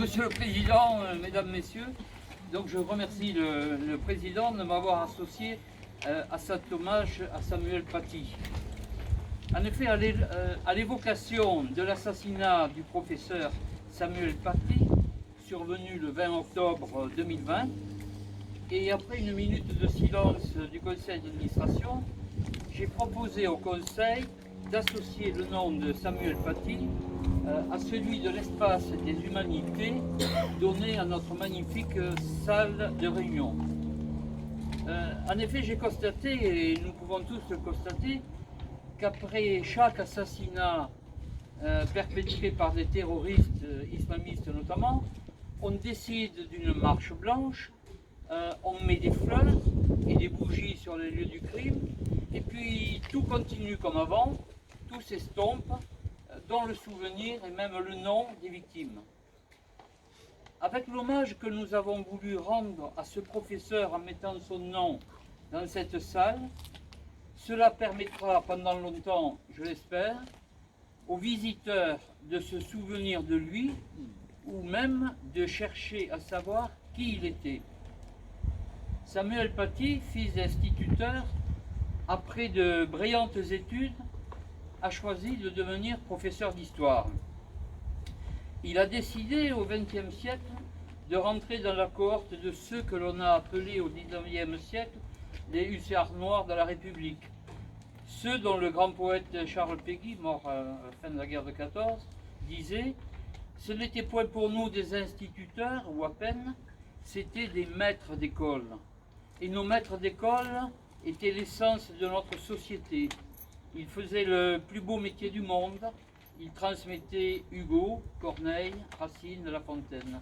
Monsieur le Président, Mesdames, Messieurs, donc je remercie le Président de m'avoir associé à cet hommage à Samuel Paty. En effet, à l'évocation de l'assassinat du professeur Samuel Paty, survenu le 20 octobre 2020, et après une minute de silence du Conseil d'administration, j'ai proposé au Conseil d'associer le nom de Samuel Paty à celui de l'espace des humanités donné à notre magnifique salle de réunion. En effet, j'ai constaté, et nous pouvons tous le constater, qu'après chaque assassinat perpétré par des terroristes islamistes notamment, on décide d'une marche blanche, on met des fleurs et des bougies sur les lieux du crime, et puis tout continue comme avant, tout s'estompe, dont le souvenir et même le nom des victimes. Avec l'hommage que nous avons voulu rendre à ce professeur en mettant son nom dans cette salle, cela permettra pendant longtemps, je l'espère, aux visiteurs de se souvenir de lui ou même de chercher à savoir qui il était. Samuel Paty, fils d'instituteur, après de brillantes études, a choisi de devenir professeur d'histoire. Il a décidé au XXe siècle de rentrer dans la cohorte de ceux que l'on a appelés au XIXe siècle les hussards noirs de la République. Ceux dont le grand poète Charles Péguy, mort à la fin de la guerre de 14, disait « Ce n'était point pour nous des instituteurs, ou à peine, c'était des maîtres d'école. Et nos maîtres d'école étaient l'essence de notre société. Ils faisaient le plus beau métier du monde. Ils transmettaient Hugo, Corneille, Racine, La Fontaine. »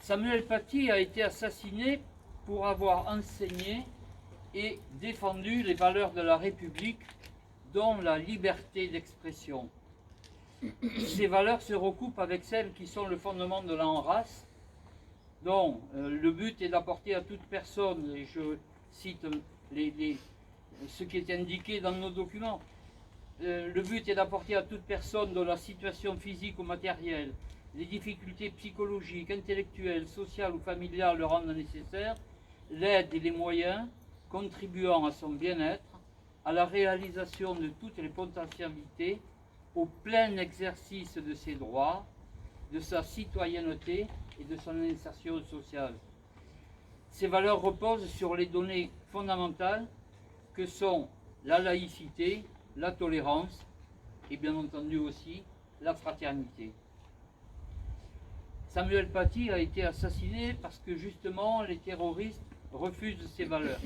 Samuel Paty a été assassiné pour avoir enseigné et défendu les valeurs de la République, dont la liberté d'expression. Ces valeurs se recoupent avec celles qui sont le fondement de l'ANRAS, dont le but est d'apporter à toute personne, et je cite ce qui est indiqué dans nos documents, le but est d'apporter à toute personne dont la situation physique ou matérielle, les difficultés psychologiques, intellectuelles, sociales ou familiales le rendent nécessaire, l'aide et les moyens contribuant à son bien-être, à la réalisation de toutes les potentialités, au plein exercice de ses droits, de sa citoyenneté et de son insertion sociale. Ces valeurs reposent sur les données fondamentales que sont la laïcité, la tolérance et bien entendu aussi la fraternité. Samuel Paty a été assassiné parce que justement les terroristes refusent ces valeurs.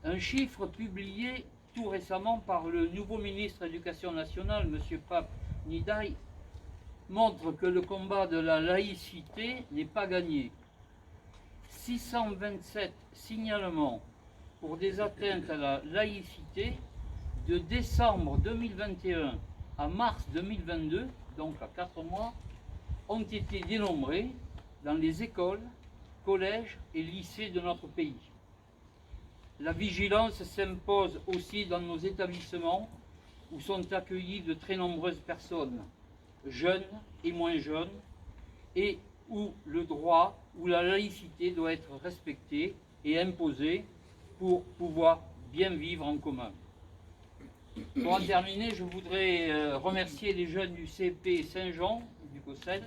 Un chiffre publié tout récemment par le nouveau ministre de l'Éducation nationale, M. Pape Ndiaye, montre que le combat de la laïcité n'est pas gagné. 627 signalements pour des atteintes à la laïcité de décembre 2021 à mars 2022, donc à 4 mois, ont été dénombrés dans les écoles, collèges et lycées de notre pays. La vigilance s'impose aussi dans nos établissements où sont accueillies de très nombreuses personnes, jeunes et moins jeunes, et où le droit ou la laïcité doit être respecté et imposé pour pouvoir bien vivre en commun. Pour en terminer, je voudrais remercier les jeunes du CP Saint-Jean, du COSEL,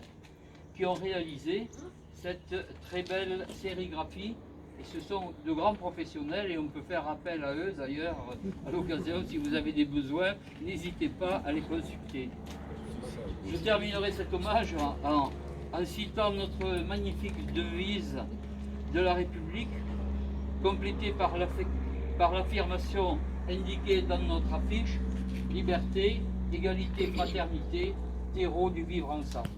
qui ont réalisé cette très belle sérigraphie. Et ce sont de grands professionnels et on peut faire appel à eux d'ailleurs à l'occasion. Si vous avez des besoins, n'hésitez pas à les consulter. Je terminerai cet hommage en citant notre magnifique devise de la République, complétée par l'affirmation indiquée dans notre affiche « Liberté, égalité, fraternité, terreau du vivre ensemble ».